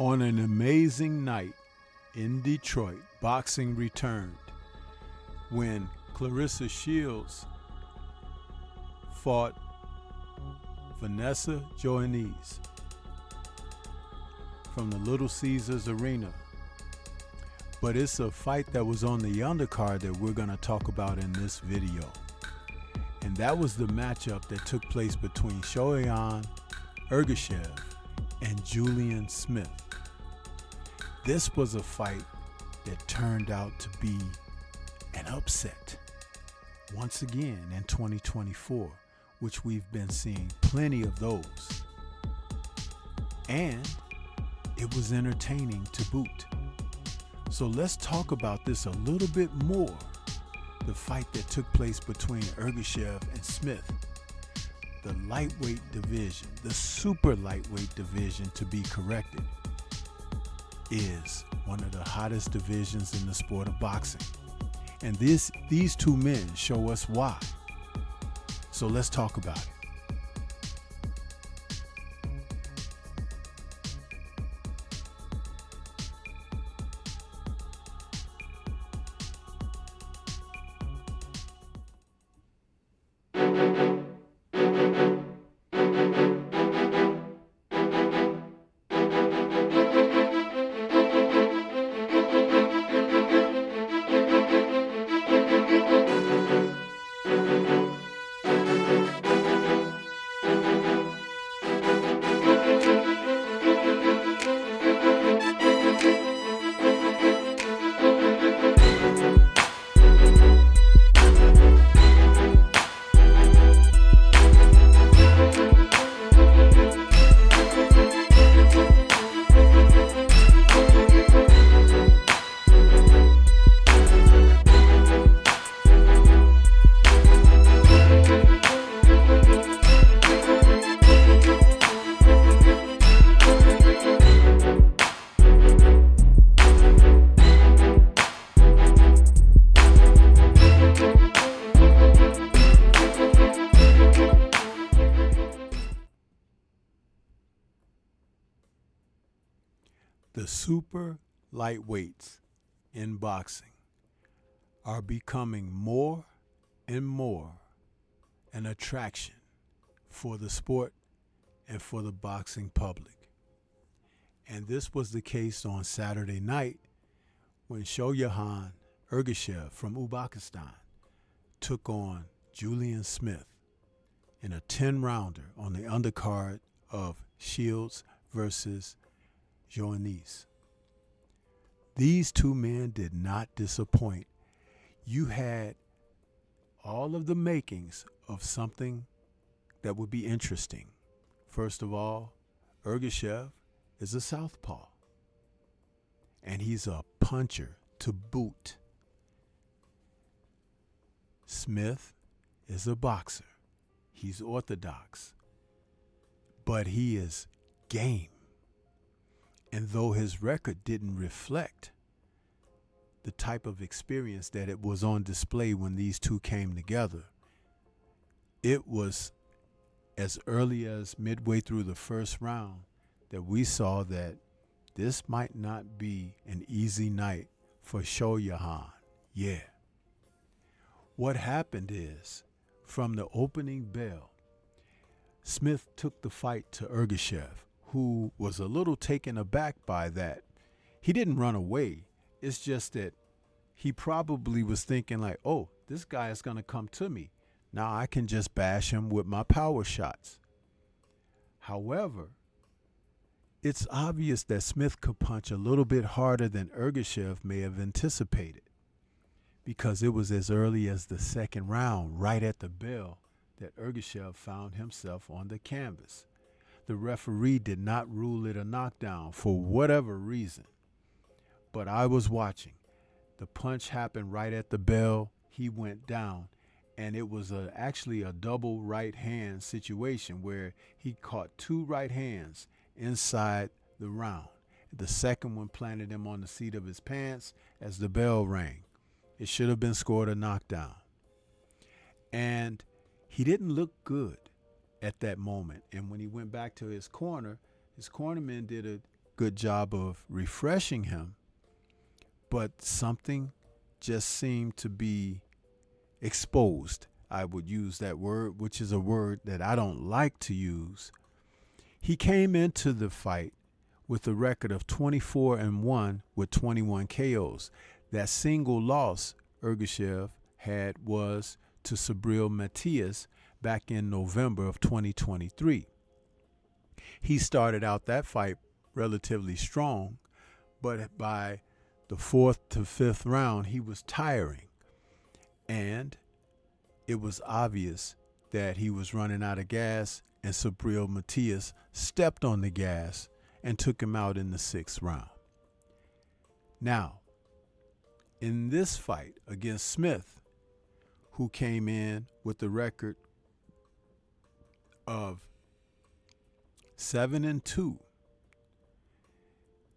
On an amazing night in Detroit, boxing returned when Clarissa Shields fought Vanessa Joanisse from the Little Caesars Arena. But it's a fight that was on the undercard that we're going to talk about in this video. And that was the matchup that took place between Shoyan Ergashev and Julian Smith. This was a fight that turned out to be an upset once again in 2024, which we've been seeing plenty of those. And it was entertaining to boot. So let's talk about this a little bit more. The fight that took place between Ergashev and Smith. The lightweight division, the super lightweight division to be corrected, is one of the hottest divisions in the sport of boxing. And these two men show us why. So let's talk about it. The super lightweights in boxing are becoming more and more an attraction for the sport and for the boxing public. And this was the case on Saturday night when Shoyan Ergashev from Uzbekistan took on Julian Smith in a 10-rounder on the undercard of Shields versus Joanisse. These two men did not disappoint. You had all of the makings of something that would be interesting. First of all, Ergashev is a southpaw, and he's a puncher to boot. Smith is a boxer. He's orthodox, but he is game. And though his record didn't reflect the type of experience that it was on display when these two came together, it was as early as midway through the first round that we saw that this might not be an easy night for Shoyan. Yeah. What happened is, from the opening bell, Smith took the fight to Ergashev, who was a little taken aback by that. He didn't run away. It's just that he probably was thinking like, oh, this guy is going to come to me. Now I can just bash him with my power shots. However, it's obvious that Smith could punch a little bit harder than Ergashev may have anticipated, because it was as early as the second round, right at the bell, that Ergashev found himself on the canvas. The referee did not rule it a knockdown for whatever reason. But I was watching. The punch happened right at the bell. He went down. And it was actually a double right hand situation where he caught two right hands inside the round. The second one planted him on the seat of his pants as the bell rang. It should have been scored a knockdown. And he didn't look good at that moment. And when he went back to his corner, his cornerman did a good job of refreshing him, but something just seemed to be exposed. I would use that word, which is a word that I don't like to use. He came into the fight with a record of 24-1 with 21 KOs. That single loss Ergashev had was to Shareable Link back in November of 2023. He started out that fight relatively strong, but by the 4th to 5th round, he was tiring. And it was obvious that he was running out of gas, and Shareable Link stepped on the gas and took him out in the 6th round. Now, in this fight against Smith, who came in with the record of 7-2,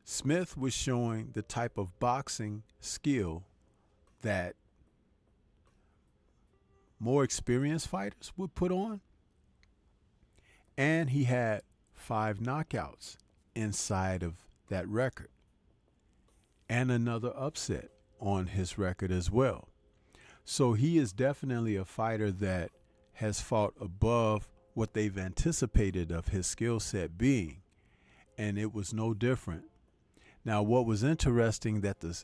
Smith was showing the type of boxing skill that more experienced fighters would put on. And he had 5 knockouts inside of that record, and another upset on his record as well. So he is definitely a fighter that has fought above what they've anticipated of his skill set being, and it was no different. Now, what was interesting, that the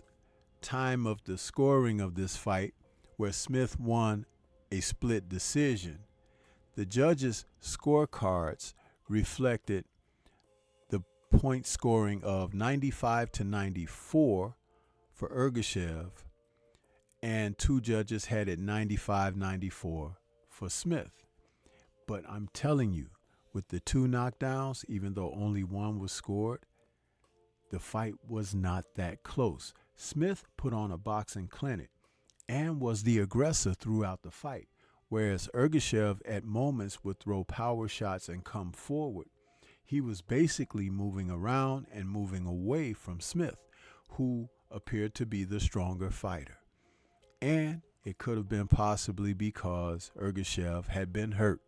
time of the scoring of this fight, where Smith won a split decision, the judges' scorecards reflected the point scoring of 95-94 for Ergashev, and 2 judges had it 95-94 for Smith. But I'm telling you, with the 2 knockdowns, even though only 1 was scored, the fight was not that close. Smith put on a boxing clinic and was the aggressor throughout the fight, whereas Ergashev at moments would throw power shots and come forward. He was basically moving around and moving away from Smith, who appeared to be the stronger fighter. And it could have been possibly because Ergashev had been hurt.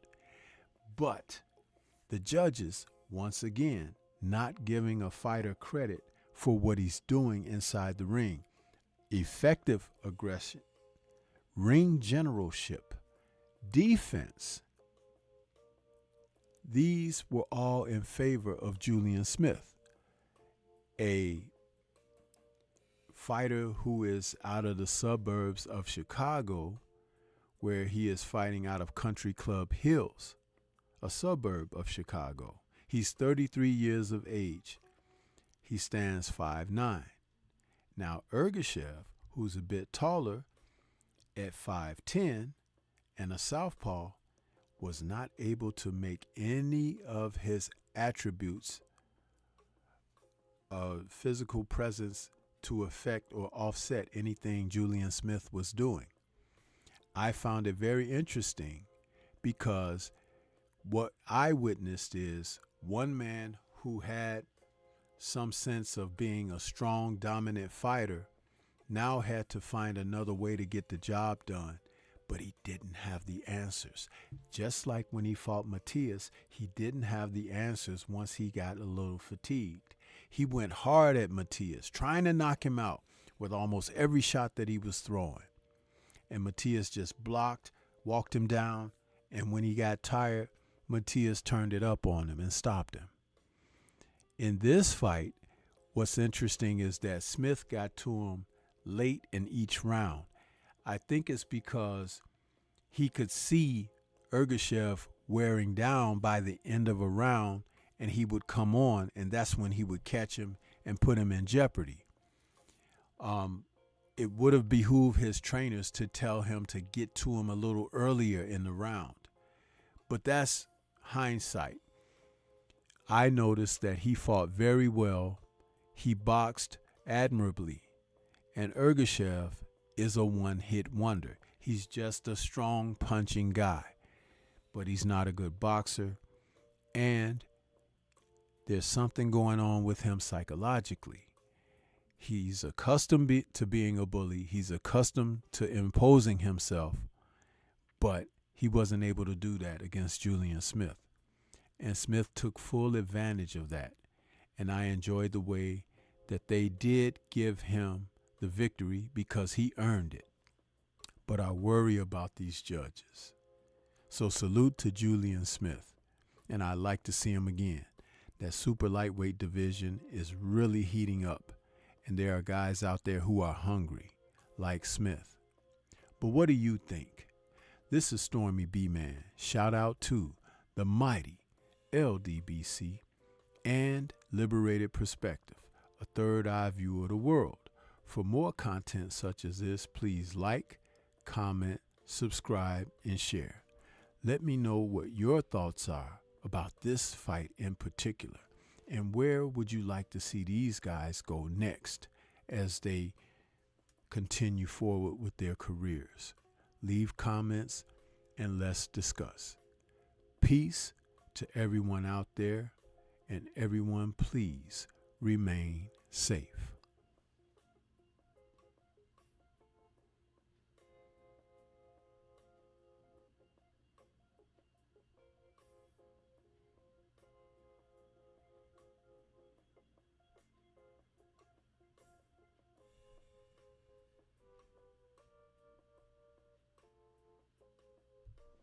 But the judges, once again, not giving a fighter credit for what he's doing inside the ring. Effective aggression, ring generalship, defense. These were all in favor of Julian Smith, a fighter who is out of the suburbs of Chicago, where he is fighting out of Country Club Hills, a suburb of Chicago. He's 33 years of age. He stands 5'9". Now, Ergashev, who's a bit taller at 5'10", and a southpaw, was not able to make any of his attributes of physical presence to affect or offset anything Julian Smith was doing. I found it very interesting because what I witnessed is one man who had some sense of being a strong, dominant fighter now had to find another way to get the job done, but he didn't have the answers. Just like when he fought Matias, he didn't have the answers once he got a little fatigued. He went hard at Matias, trying to knock him out with almost every shot that he was throwing. And Matias just blocked, walked him down, and when he got tired, Matias turned it up on him and stopped him. In this fight, what's interesting is that Smith got to him late in each round. I think it's because he could see Ergashev wearing down by the end of a round, and he would come on, and that's when he would catch him and put him in jeopardy. It would have behooved his trainers to tell him to get to him a little earlier in the round. But that's hindsight. I noticed that he fought very well. He boxed admirably. And Ergashev is a one-hit wonder. He's just a strong punching guy. But he's not a good boxer. And there's something going on with him psychologically. He's accustomed to being a bully. He's accustomed to imposing himself. But he wasn't able to do that against Julian Smith. And Smith took full advantage of that. and I enjoyed the way that they did give him the victory because he earned it. But I worry about these judges. So salute to Julian Smith, and I'd like to see him again. That super lightweight division is really heating up, and there are guys out there who are hungry, like Smith. But what do you think? This is Stormy B-Man. Shout out to the mighty LDBC and Liberated Perspective, a third eye view of the world. For more content such as this, please like, comment, subscribe, and share. Let me know what your thoughts are about this fight in particular, and where would you like to see these guys go next as they continue forward with their careers. Leave comments and let's discuss. Peace to everyone out there, and everyone please remain safe.